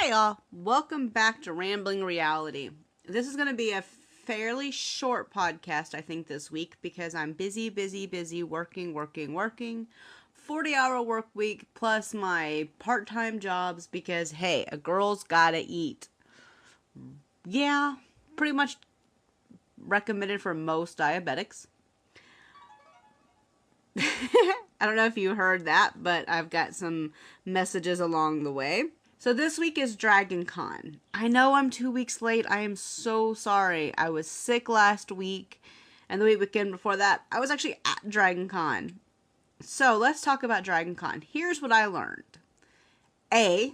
Hi all, welcome back to Rambling Reality. This is going to be a fairly short podcast, I think, this week because I'm busy, working. 40-hour work week plus my part-time jobs because, hey, a girl's gotta eat. Yeah, pretty much recommended for most diabetics. I don't know if you heard that, but I've got some messages along the way. So this week is DragonCon. I know I'm 2 weeks late. I am so sorry. I was sick last week, and the weekend before that, I was actually at DragonCon. So let's talk about DragonCon. Here's what I learned. I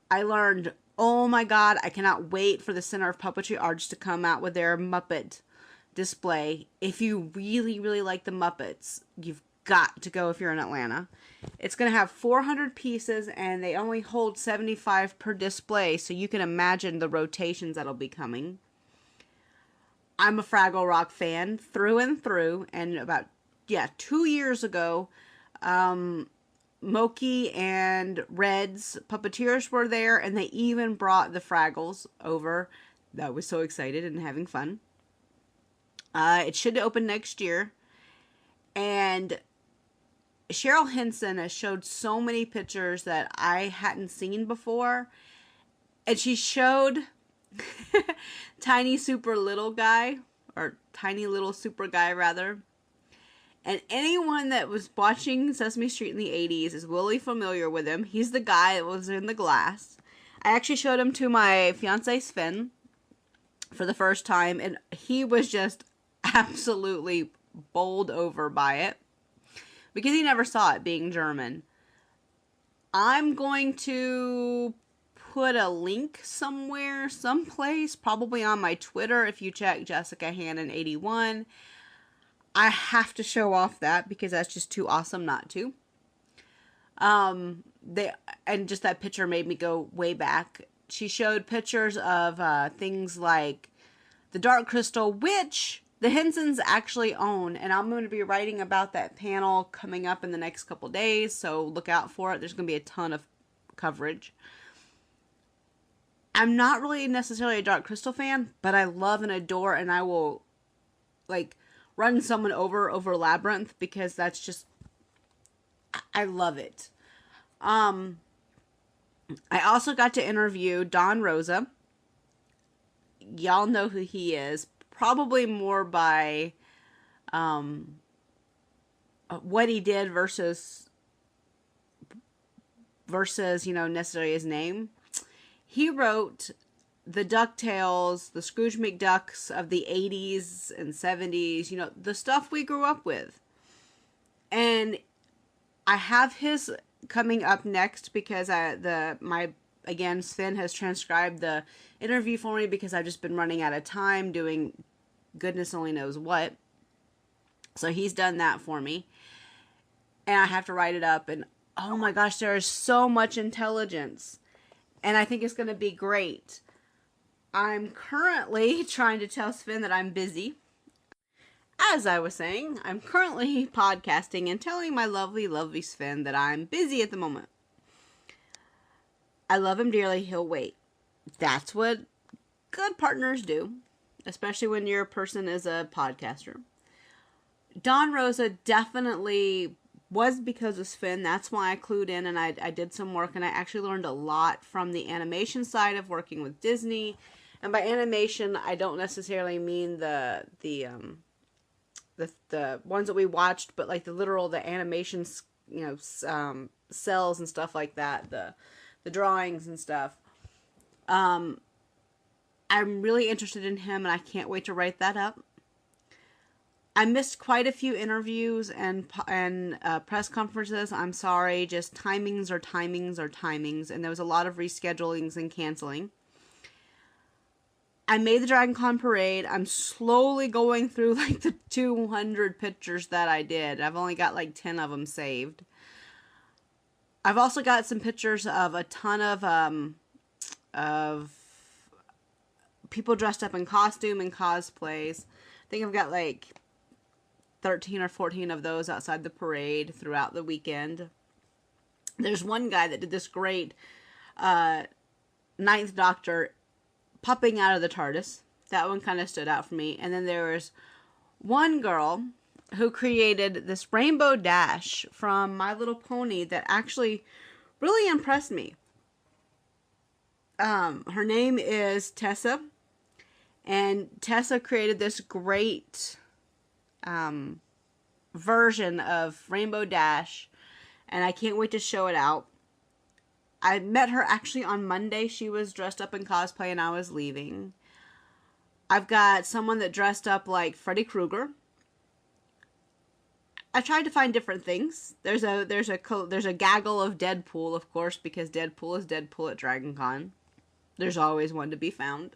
learned, oh my god, I cannot wait for the Center of Puppetry Arts to come out with their Muppet display. If you really, really like the Muppets, you've got to go if you're in Atlanta. It's going to have 400 pieces and they only hold 75 per display, so you can imagine the rotations that'll be coming. I'm a Fraggle Rock fan through and through, and about 2 years ago, Moki and Red's puppeteers were there, and they even brought the Fraggles over. I was so excited and having fun. It should open next year, and Cheryl Henson has showed so many pictures that I hadn't seen before, and she showed Tiny Super Little Guy, or Tiny Little Super Guy rather, and anyone that was watching Sesame Street in the 80s is really familiar with him. He's the guy that was in the glass. I actually showed him to my fiance Sven for the first time, and he was just absolutely bowled over by it because he never saw it, being German. I'm going to put a link somewhere, someplace, probably on my Twitter if you check Jessica Hannon 81. I have to show off that because that's just too awesome not to. And just that picture made me go way back. She showed pictures of things like the Dark Crystal, which the Hensons actually own, and I'm going to be writing about that panel coming up in the next couple days, so look out for it. There's going to be a ton of coverage. I'm not really necessarily a Dark Crystal fan, but I love and adore, and I will, run someone over Labyrinth, because that's just, I love it. I also got to interview Don Rosa. Y'all know who he is. Probably more by what he did versus necessarily his name. He wrote the DuckTales, the Scrooge McDucks of the 80s and 70s, the stuff we grew up with. And I have his coming up next because Sven has transcribed the interview for me because I've just been running out of time doing goodness only knows what. So he's done that for me. And I have to write it up. And oh my gosh, there is so much intelligence. And I think it's going to be great. I'm currently trying to tell Sven that I'm busy. As I was saying, I'm currently podcasting and telling my lovely, lovely Sven that I'm busy at the moment. I love him dearly. He'll wait. That's what good partners do, especially when your person is a podcaster. Don Rosa definitely was because of Sven. That's why I clued in and I did some work, and I actually learned a lot from the animation side of working with Disney. And by animation, I don't necessarily mean the ones that we watched, but like the animations, cells and stuff like that, the drawings and stuff. I'm really interested in him, and I can't wait to write that up. I missed quite a few interviews and press conferences. I'm sorry, just timings are timings, and there was a lot of reschedulings and canceling. I made the DragonCon parade. I'm slowly going through the 200 pictures that I did. I've only got 10 of them saved. I've also got some pictures of a ton of people dressed up in costume and cosplays. I think I've got 13 or 14 of those outside the parade throughout the weekend. There's one guy that did this great Ninth Doctor popping out of the TARDIS. That one kind of stood out for me. And then there was one girl who created this rainbow dash from My Little Pony that actually really impressed me. Her name is Tessa, and Tessa created this great version of Rainbow Dash, and I can't wait to show it out. I met her actually on Monday. She was dressed up in cosplay and I was leaving. I've got someone that dressed up like Freddy Krueger. I tried to find different things. There's a gaggle of Deadpool, of course, because Deadpool is Deadpool at DragonCon. There's always one to be found.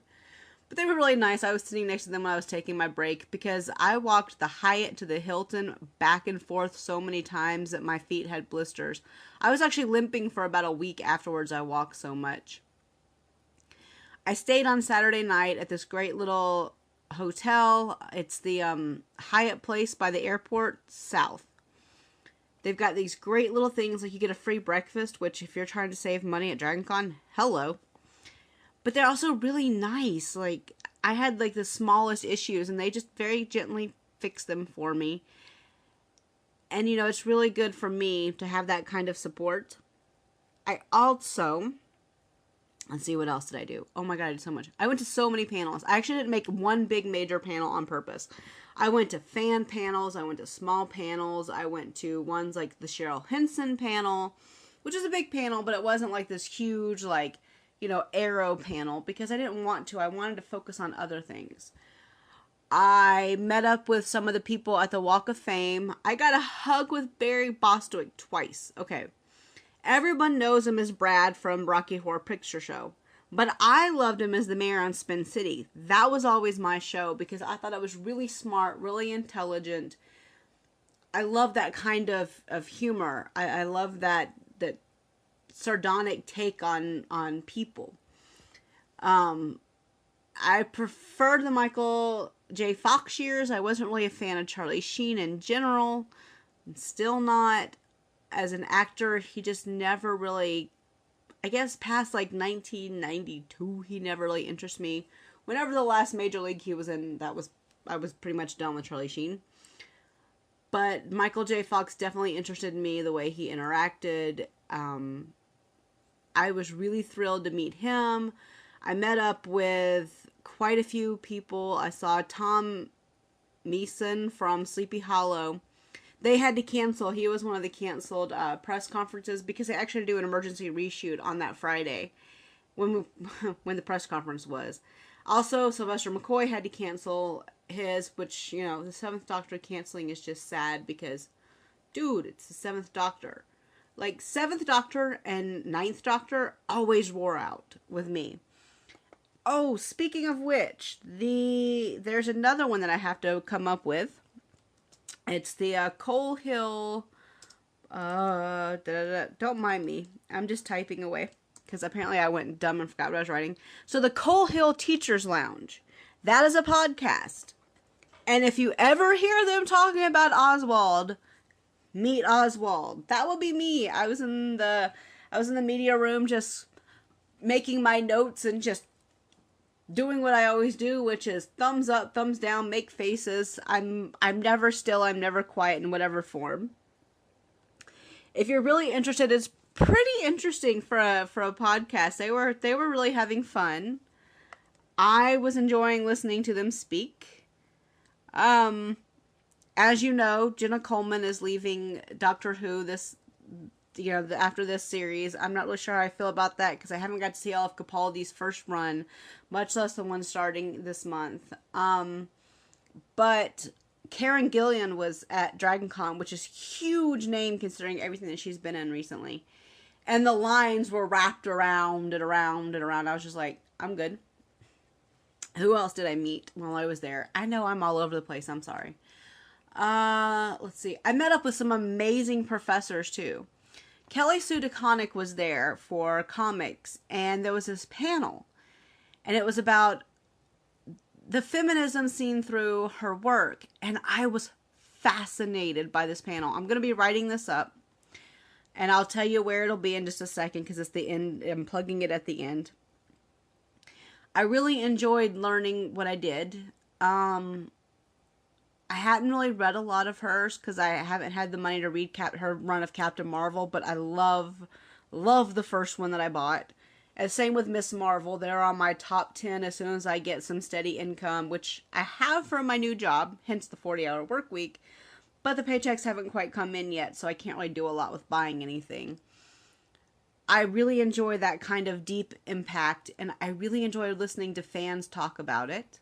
But they were really nice. I was sitting next to them when I was taking my break because I walked the Hyatt to the Hilton back and forth so many times that my feet had blisters. I was actually limping for about a week afterwards. I walked so much. I stayed on Saturday night at this great little hotel. It's the Hyatt Place by the airport south. They've got these great little things, like you get a free breakfast, which if you're trying to save money at DragonCon, hello. But they're also really nice. Like, I had like the smallest issues and they just very gently fixed them for me. And you know, it's really good for me to have that kind of support. I also, let's see, what else did I do? Oh my god, I did so much. I went to so many panels. I actually didn't make one big major panel on purpose. I went to fan panels, I went to small panels, I went to ones like the Cheryl Henson panel, which is a big panel, but it wasn't like this huge, like, you know, arrow panel, because I didn't want to. I wanted to focus on other things. I met up with some of the people at the Walk of Fame. I got a hug with Barry Bostwick twice. Okay. Everyone knows him as Brad from Rocky Horror Picture Show. But I loved him as the mayor on Spin City. That was always my show because I thought it was really smart, really intelligent. I love that kind of humor. I love that sardonic take on people. I preferred the Michael J. Fox years. I wasn't really a fan of Charlie Sheen in general. I'm still not. As an actor, he just never really, I guess past like 1992, he never really interested me. Whenever the last major league he was in, I was pretty much done with Charlie Sheen. But Michael J. Fox definitely interested in me, the way he interacted. I was really thrilled to meet him. I met up with quite a few people. I saw Tom Meeson from Sleepy Hollow. They had to cancel. He was one of the canceled press conferences because they actually do an emergency reshoot on that Friday when the press conference was. Also, Sylvester McCoy had to cancel his, which, you know, the 7th Doctor canceling is just sad because, dude, it's the 7th Doctor. Like, 7th Doctor and 9th Doctor always wore out with me. Oh, speaking of which, there's another one that I have to come up with. It's the Coal Hill, don't mind me. I'm just typing away because apparently I went dumb and forgot what I was writing. So the Coal Hill Teachers Lounge, that is a podcast. And if you ever hear them talking about Oswald, meet Oswald. That will be me. I was in the media room just making my notes and just doing what I always do, which is thumbs up, thumbs down, make faces. I'm never still, I'm never quiet in whatever form. If you're really interested, it's pretty interesting for a podcast. They were really having fun. I was enjoying listening to them speak. As you know, Jenna Coleman is leaving Doctor Who after this series. I'm not really sure how I feel about that because I haven't got to see all of Capaldi's first run, much less the one starting this month. But Karen Gillan was at DragonCon, which is a huge name considering everything that she's been in recently. And the lines were wrapped around and around and around. I was just like, I'm good. Who else did I meet while I was there? I know I'm all over the place. I'm sorry. Let's see. I met up with some amazing professors too. Kelly Sue DeConnick was there for comics, and there was this panel, and it was about the feminism seen through her work, and I was fascinated by this panel. I'm going to be writing this up, and I'll tell you where it'll be in just a second, because it's the end. I'm plugging it at the end. I really enjoyed learning what I did. I hadn't really read a lot of hers because I haven't had the money to read her run of Captain Marvel, but I love the first one that I bought. And same with Miss Marvel. They're on my top 10 as soon as I get some steady income, which I have from my new job, hence the 40-hour work week. But the paychecks haven't quite come in yet, so I can't really do a lot with buying anything. I really enjoy that kind of deep impact, and I really enjoy listening to fans talk about it.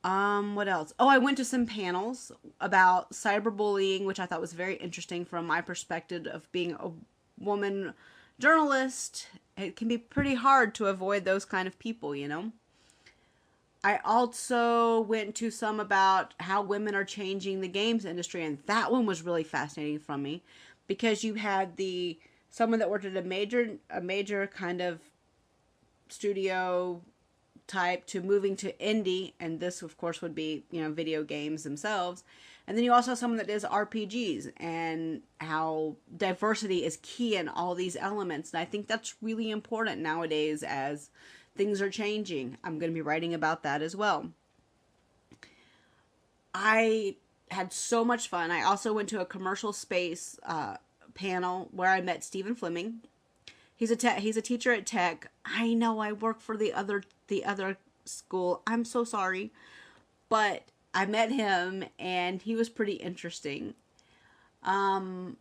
What else? Oh, I went to some panels about cyberbullying, which I thought was very interesting from my perspective of being a woman journalist. It can be pretty hard to avoid those kind of people, you know? I also went to some about how women are changing the games industry, and that one was really fascinating for me because you had someone that worked at a major kind of studio type to moving to indie, and this of course would be, you know, video games themselves. And then you also have someone that does RPGs and how diversity is key in all these elements. And I think that's really important nowadays as things are changing. I'm going to be writing about that as well. I had so much fun. I also went to a commercial space panel where I met Stephen Fleming. He's a teacher at Tech. I know I work for the other school. I'm so sorry. But I met him and he was pretty interesting. I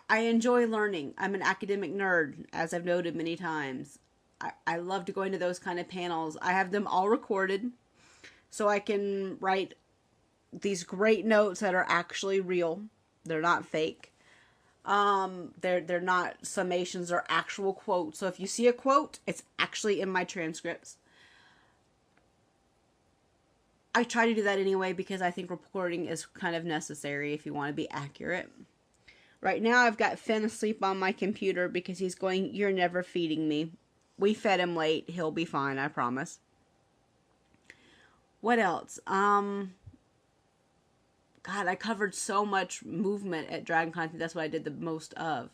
enjoy learning. I'm an academic nerd, as I've noted many times. I love to go into those kind of panels. I have them all recorded so I can write these great notes that are actually real. They're not fake. They're not summations or actual quotes. So if you see a quote, it's actually in my transcripts. I try to do that anyway because I think reporting is kind of necessary if you want to be accurate. Right now I've got Finn asleep on my computer because he's going, "You're never feeding me." We fed him late. He'll be fine, I promise. What else? God, I covered so much movement at DragonCon. I think that's what I did the most of.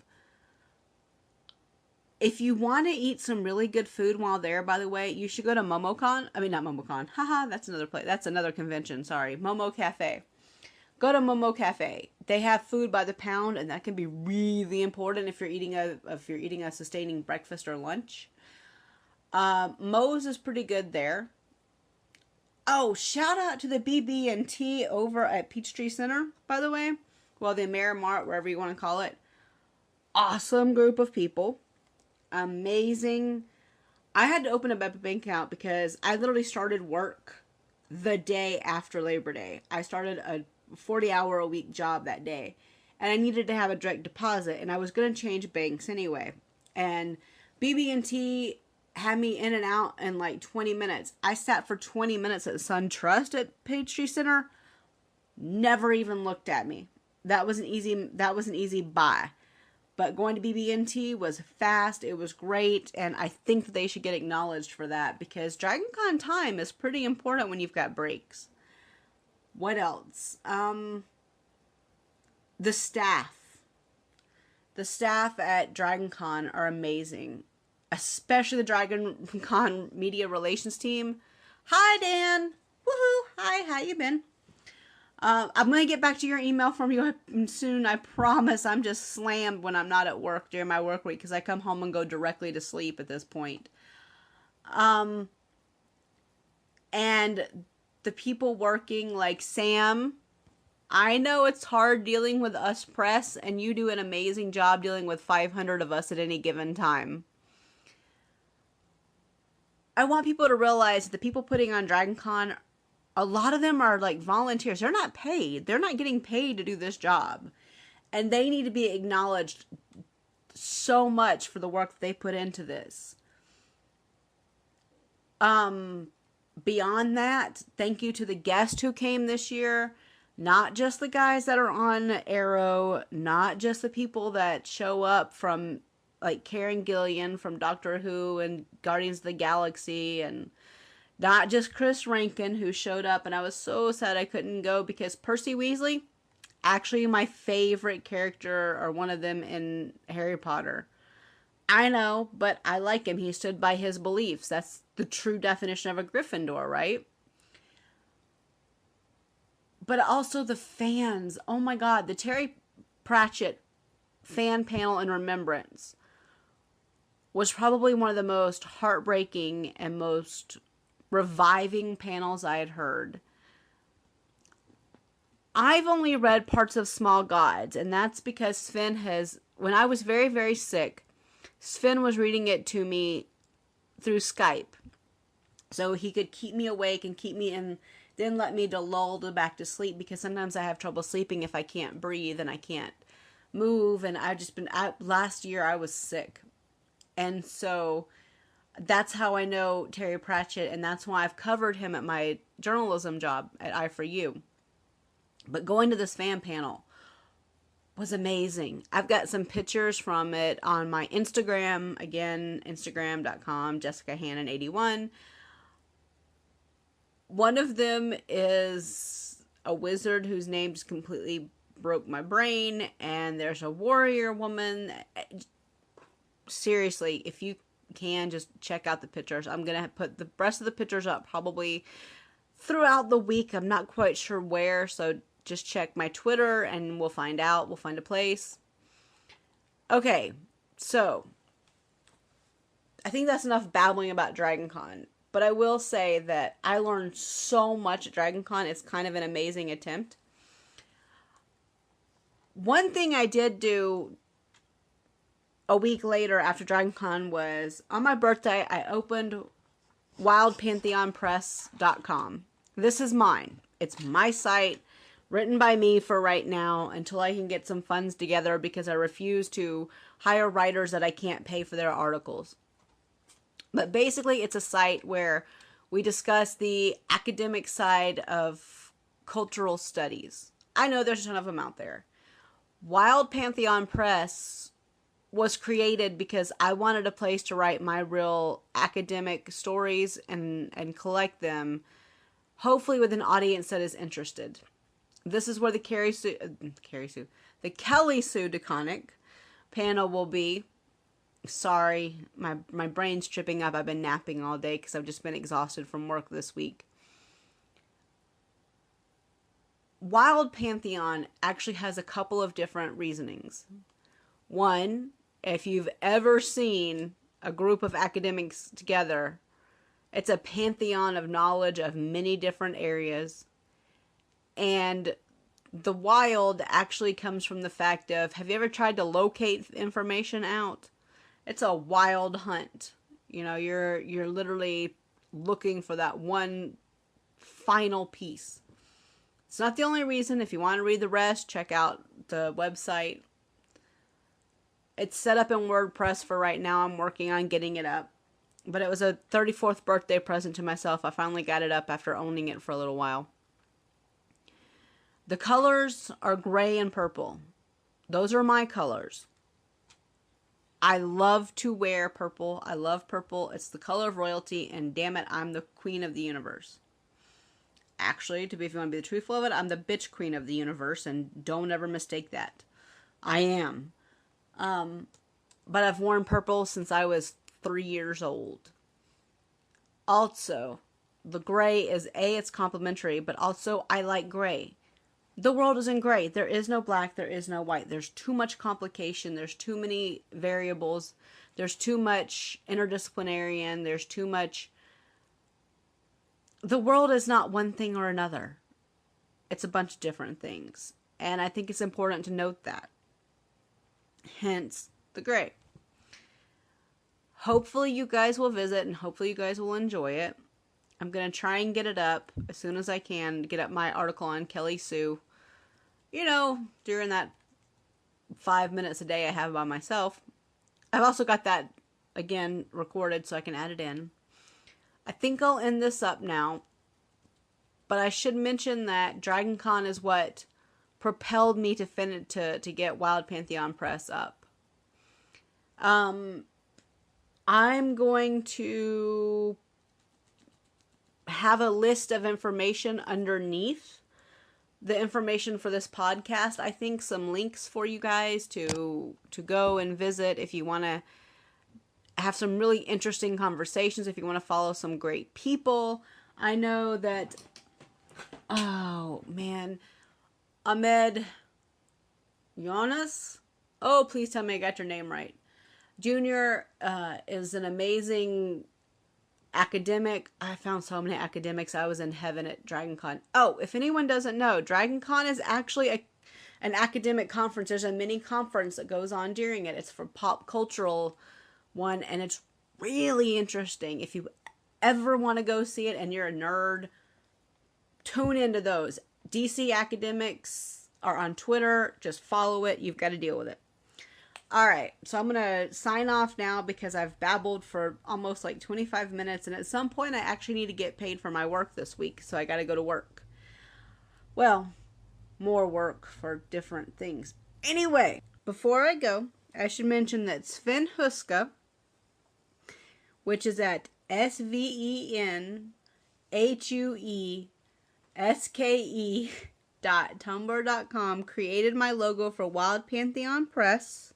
If you want to eat some really good food while there, by the way, you should go to MomoCon. I mean, not MomoCon. Haha, that's another place. That's another convention. Sorry. Momo Cafe. Go to Momo Cafe. They have food by the pound, and that can be really important if you're eating a sustaining breakfast or lunch. Moe's is pretty good there. Oh, shout out to the BB&T over at Peachtree Center, by the way. Well, the Amerimart, wherever you want to call it. Awesome group of people. Amazing. I had to open a bank account because I literally started work the day after Labor Day. I started a 40-hour-a-week job that day. And I needed to have a direct deposit. And I was going to change banks anyway. And BB&T had me in and out in like 20 minutes. I sat for 20 minutes at SunTrust at Peachtree Center. Never even looked at me. That was an easy buy. But going to BB&T was fast. It was great. And I think that they should get acknowledged for that because DragonCon time is pretty important when you've got breaks. What else? The staff. The staff at DragonCon are amazing. Especially the DragonCon media relations team. Hi, Dan. Woohoo. Hi, how you been? I'm going to get back to your email from you soon. I promise. I'm just slammed when I'm not at work during my work week because I come home and go directly to sleep at this point. And the people working like Sam, I know it's hard dealing with us press, and you do an amazing job dealing with 500 of us at any given time. I want people to realize that the people putting on DragonCon, a lot of them are like volunteers. They're not paid. They're not getting paid to do this job. And they need to be acknowledged so much for the work that they put into this. Beyond that, thank you to the guests who came this year. Not just the guys that are on Arrow. Not just the people that show up from like Karen Gillian from Doctor Who and Guardians of the Galaxy, and not just Chris Rankin who showed up, and I was so sad I couldn't go because Percy Weasley, actually my favorite character or one of them in Harry Potter. I know, but I like him. He stood by his beliefs. That's the true definition of a Gryffindor, right? But also the fans. Oh my God, the Terry Pratchett fan panel in Remembrance was probably one of the most heartbreaking and most reviving panels I had heard. I've only read parts of Small Gods, and that's because Sven has, when I was very, very sick, Sven was reading it to me through Skype. So he could keep me awake and keep me in, then let me to lull back to sleep, because sometimes I have trouble sleeping if I can't breathe and I can't move. And I've just been, last year I was sick. And so that's how I know Terry Pratchett, and that's why I've covered him at my journalism job at I4U. But going to this fan panel was amazing. I've got some pictures from it on my Instagram. Again, instagram.com, Jessica Hannon 81. One of them is a wizard whose name just completely broke my brain. And there's a warrior woman. Seriously, if you can, just check out the pictures. I'm going to put the rest of the pictures up probably throughout the week. I'm not quite sure where, so just check my Twitter and we'll find out. We'll find a place. Okay, so I think that's enough babbling about DragonCon. But I will say that I learned so much at DragonCon. It's kind of an amazing attempt. One thing I did do a week later after DragonCon was, on my birthday, I opened wildpantheonpress.com. This is mine. It's my site, written by me for right now, until I can get some funds together, because I refuse to hire writers that I can't pay for their articles. But basically, it's a site where we discuss the academic side of cultural studies. I know there's a ton of them out there. Wild Pantheon Press was created because I wanted a place to write my real academic stories and collect them, hopefully with an audience that is interested. This is where the Kelly Sue DeConnick panel will be. Sorry, my brain's tripping up. I've been napping all day because I've just been exhausted from work this week. Wild Pantheon actually has a couple of different reasonings. One, if you've ever seen a group of academics together, it's a pantheon of knowledge of many different areas. And the wild actually comes from the fact of, have you ever tried to locate information out? It's a wild hunt. You know, you're literally looking for that one final piece. It's not the only reason. If you want to read the rest, check out the website. It's set up in WordPress for right now. I'm working on getting it up. But it was a 34th birthday present to myself. I finally got it up after owning it for a little while. The colors are gray and purple. Those are my colors. I love to wear purple. I love purple. It's the color of royalty, and damn it, I'm the queen of the universe. Actually, if you want to be the truthful of it, I'm the bitch queen of the universe, and don't ever mistake that. I am. But I've worn purple since I was 3 years old. Also, the gray is, it's complementary, but also I like gray. The world is in gray. There is no black. There is no white. There's too much complication. There's too many variables. There's too much interdisciplinarian. There's too much. The world is not one thing or another. It's a bunch of different things. And I think it's important to note that. Hence, the gray. Hopefully you guys will visit, and hopefully you guys will enjoy it. I'm going to try and get it up as soon as I can, get up my article on Kelly Sue. You know, during that 5 minutes a day I have by myself. I've also got that, again, recorded so I can add it in. I think I'll end this up now. But I should mention that DragonCon is what propelled me to get Wild Pantheon Press up. I'm going to have a list of information underneath the information for this podcast. I think some links for you guys to go and visit if you want to have some really interesting conversations if you want to follow some great people. I know that, oh man, Ahmed Jonas. Oh, please tell me I got your name right. Junior is an amazing academic. I found so many academics. I was in heaven at DragonCon. Oh, if anyone doesn't know, DragonCon is actually an academic conference. There's a mini conference that goes on during it. It's for pop cultural one, and it's really interesting. If you ever want to go see it and you're a nerd, tune into those. DC academics are on Twitter. Just follow it. You've got to deal with it. All right, so I'm going to sign off now because I've babbled for almost like 25 minutes, and at some point I actually need to get paid for my work this week, so I got to go to work. Well, more work for different things. Anyway, before I go, I should mention that Sven Huska, which is at SvenHueske.tumblr.com, created my logo for Wild Pantheon Press.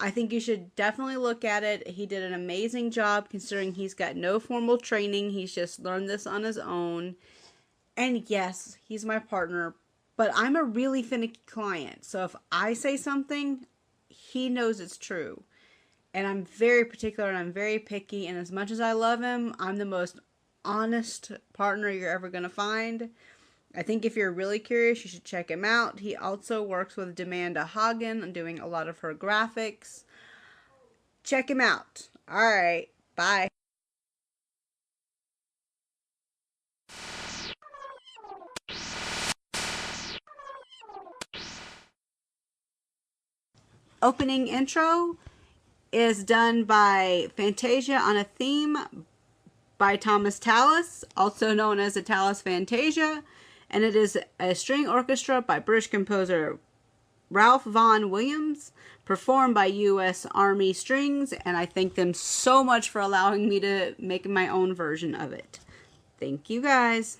I think you should definitely look at it. He did an amazing job considering he's got no formal training. He's just learned this on his own. And yes, he's my partner, but I'm a really finicky client. So if I say something, he knows it's true. And I'm very particular and I'm very picky. And as much as I love him, I'm the most honest partner you're ever going to find. I think if you're really curious, you should check him out. He also works with Demanda Hagen on doing a lot of her graphics. Check him out. All right. Bye. Opening intro is done by Fantasia on a Theme by Thomas Tallis, also known as the Tallis Fantasia. And it is a string orchestra by British composer Ralph Vaughan Williams, performed by U.S. Army Strings, and I thank them so much for allowing me to make my own version of it. Thank you, guys.